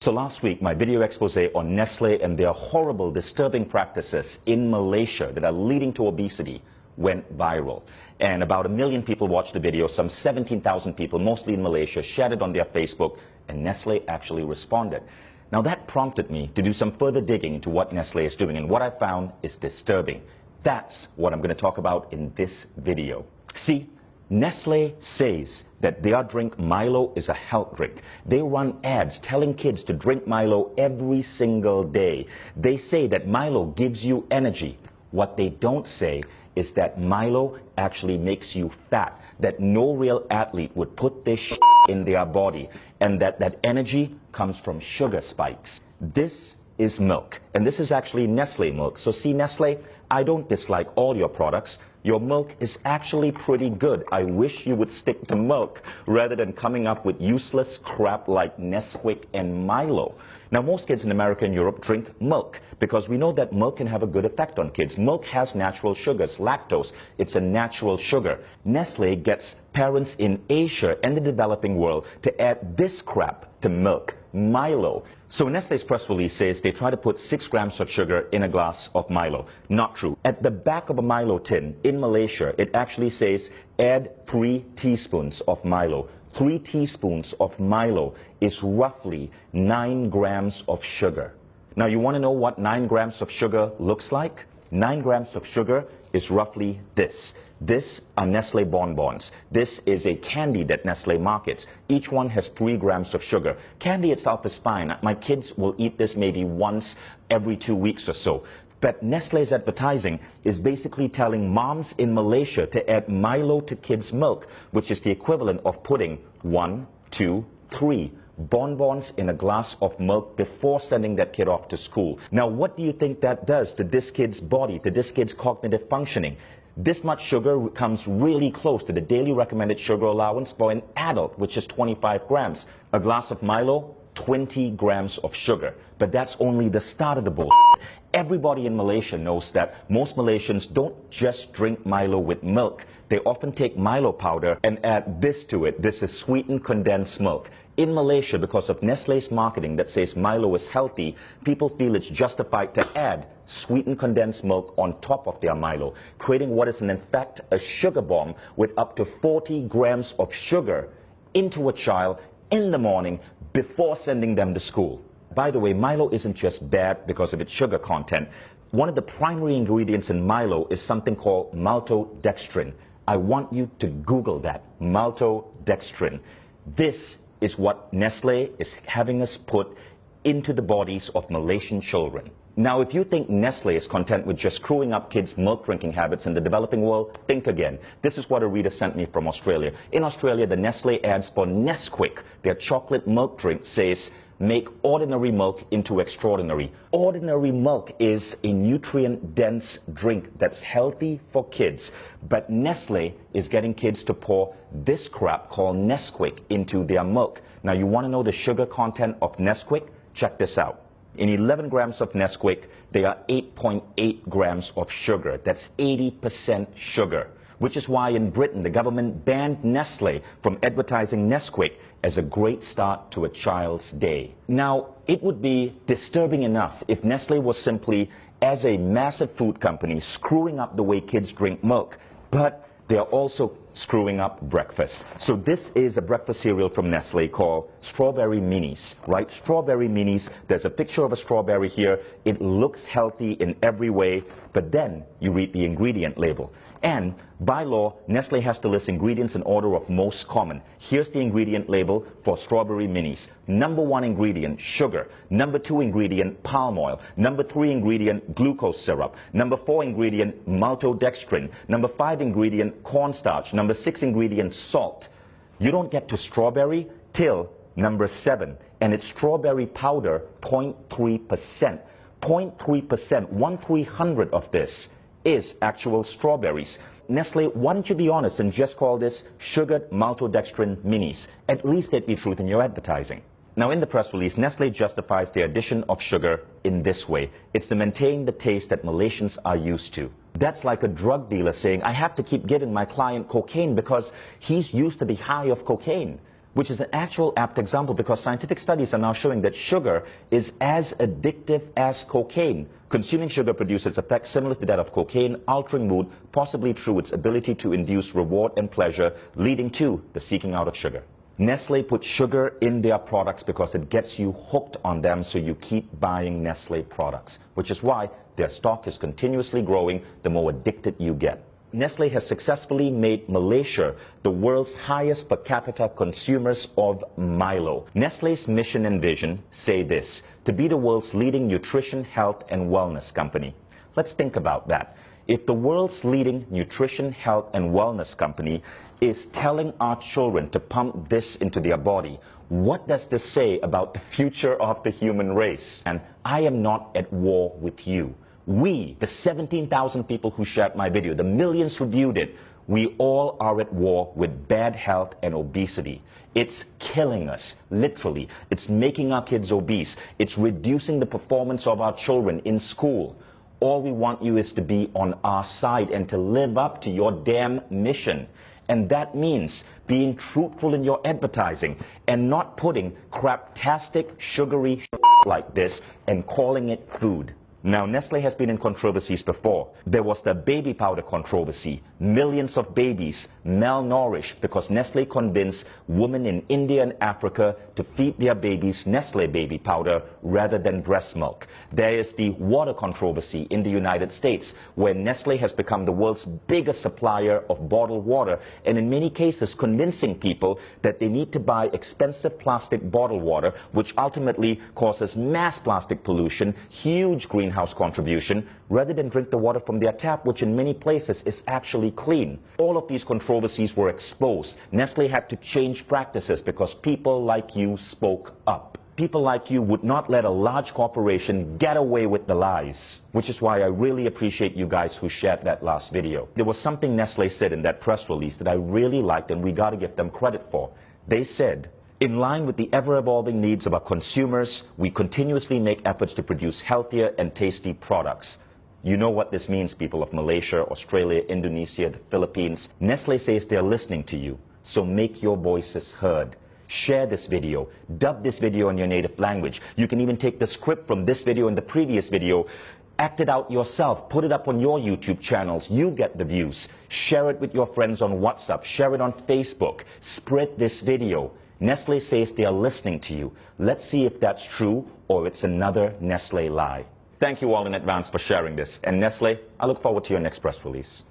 So last week, my video expose on Nestle and their horrible, disturbing practices in Malaysia that are leading to obesity went viral. And about 1 million people watched the video. Some 17,000 people, mostly in Malaysia, shared it on their Facebook, and Nestle actually responded. Now that prompted me to do some further digging into what Nestle is doing, and what I found is disturbing. That's what I'm going to talk about in this video. See, Nestle says that their drink Milo is a health drink. They run ads telling kids to drink Milo every single day. They say that Milo gives you energy. What they don't say is that Milo actually makes you fat, that no real athlete would put this in their body, and that energy comes from sugar spikes. This is milk, and this is actually Nestle milk. So see, Nestle, I don't dislike all your products. Your milk is actually pretty good. I wish you would stick to milk rather than coming up with useless crap like Nesquik and Milo. Now, most kids in America and Europe drink milk because we know that milk can have a good effect on kids. Milk has natural sugars, lactose. It's a natural sugar. Nestle gets parents in Asia and the developing world to add this crap to milk, Milo. So Nestle's press release says they try to put 6 grams of sugar in a glass of Milo. Not true. At the back of a Milo tin in Malaysia, it actually says add 3 teaspoons of Milo. 3 teaspoons of Milo is roughly 9 grams of sugar. Now you want to know what 9 grams of sugar looks like? 9 grams of sugar is roughly this. This are Nestle bonbons. This is a candy that Nestle markets. Each one has 3 grams of sugar. Candy itself is fine. My kids will eat this maybe once every 2 weeks or so. But Nestle's advertising is basically telling moms in Malaysia to add Milo to kids' milk, which is the equivalent of putting 1, 2, 3 bonbons in a glass of milk before sending that kid off to school. Now, what do you think that does to this kid's body, to this kid's cognitive functioning? This much sugar comes really close to the daily recommended sugar allowance for an adult, which is 25 grams. A glass of Milo, 20 grams of sugar. But that's only the start of the bullshit. Everybody in Malaysia knows that most Malaysians don't just drink Milo with milk. They often take Milo powder and add this to it. This is sweetened condensed milk. In Malaysia, because of Nestle's marketing that says Milo is healthy, people feel it's justified to add sweetened condensed milk on top of their Milo, creating what is in fact a sugar bomb with up to 40 grams of sugar into a child in the morning before sending them to school. By the way, Milo isn't just bad because of its sugar content. One of the primary ingredients in Milo is something called maltodextrin. I want you to Google that, maltodextrin. This is what Nestle is having us put into the bodies of Malaysian children. Now, if you think Nestle is content with just screwing up kids' milk drinking habits in the developing world, think again. This is what a reader sent me from Australia. In Australia, the Nestle ads for Nesquik, their chocolate milk drink, says, make ordinary milk into extraordinary. Ordinary milk is a nutrient-dense drink that's healthy for kids. But Nestle is getting kids to pour this crap called Nesquik into their milk. Now, you want to know the sugar content of Nesquik? Check this out. In 11 grams of Nesquik, there are 8.8 grams of sugar. That's 80% sugar. Which is why in Britain, the government banned Nestle from advertising Nesquik as a great start to a child's day. Now, it would be disturbing enough if Nestle was simply, as a massive food company, screwing up the way kids drink milk, but they're also screwing up breakfast. So this is a breakfast cereal from Nestle called Strawberry Minis, right? Strawberry Minis, there's a picture of a strawberry here. It looks healthy in every way, but then you read the ingredient label. And by law, Nestle has to list ingredients in order of most common. Here's the ingredient label for Strawberry Minis. Number 1 ingredient, sugar. Number 2 ingredient, palm oil. Number 3 ingredient, glucose syrup. Number 4 ingredient, maltodextrin. Number 5 ingredient, cornstarch. Number 6 ingredient, salt. You don't get to strawberry till number 7. And it's strawberry powder, 0.3%. 0.3%, 1/300 of this is actual strawberries. Nestle, why don't you be honest and just call this sugared maltodextrin minis? At least there'd be truth in your advertising. Now, in the press release, Nestle justifies the addition of sugar in this way. It's to maintain the taste that Malaysians are used to. That's like a drug dealer saying, I have to keep giving my client cocaine because he's used to the high of cocaine. which is an actual apt example because scientific studies are now showing that sugar is as addictive as cocaine. Consuming sugar produces effects similar to that of cocaine, altering mood, possibly through its ability to induce reward and pleasure, leading to the seeking out of sugar. Nestle puts sugar in their products because it gets you hooked on them, so you keep buying Nestle products, which is why their stock is continuously growing the more addicted you get. Nestle has successfully made Malaysia the world's highest per capita consumers of Milo. Nestle's mission and vision say this: to be the world's leading nutrition, health, and wellness company. Let's think about that. If the world's leading nutrition, health, and wellness company is telling our children to pump this into their body, what does this say about the future of the human race? And I am not at war with you. We, the 17,000 people who shared my video, the millions who viewed it, we all are at war with bad health and obesity. It's killing us, literally. It's making our kids obese. It's reducing the performance of our children in school. All we want you is to be on our side and to live up to your damn mission. And that means being truthful in your advertising and not putting craptastic, sugary like this and calling it food. Now, Nestle has been in controversies before. There was the baby powder controversy. Millions of babies malnourished because Nestle convinced women in India and Africa to feed their babies Nestle baby powder rather than breast milk. There is the water controversy in the United States, where Nestle has become the world's biggest supplier of bottled water, and in many cases convincing people that they need to buy expensive plastic bottled water, which ultimately causes mass plastic pollution, huge greenhouse contribution, rather than drink the water from their tap, which in many places is actually clean. All of these controversies were exposed. Nestle had to change practices because people like you spoke up. People like you would not let a large corporation get away with the lies, which is why I really appreciate you guys who shared that last video. There was something Nestle said in that press release that I really liked, and we got to give them credit for. They said, in line with the ever-evolving needs of our consumers, we continuously make efforts to produce healthier and tasty products. You know what this means, people of Malaysia, Australia, Indonesia, the Philippines. Nestle says they're listening to you, so make your voices heard. Share this video, dub this video in your native language. You can even take the script from this video and the previous video, act it out yourself, put it up on your YouTube channels. You get the views. Share it with your friends on WhatsApp, share it on Facebook, spread this video. Nestle says they are listening to you. Let's see if that's true or it's another Nestle lie. Thank you all in advance for sharing this. And Nestle, I look forward to your next press release.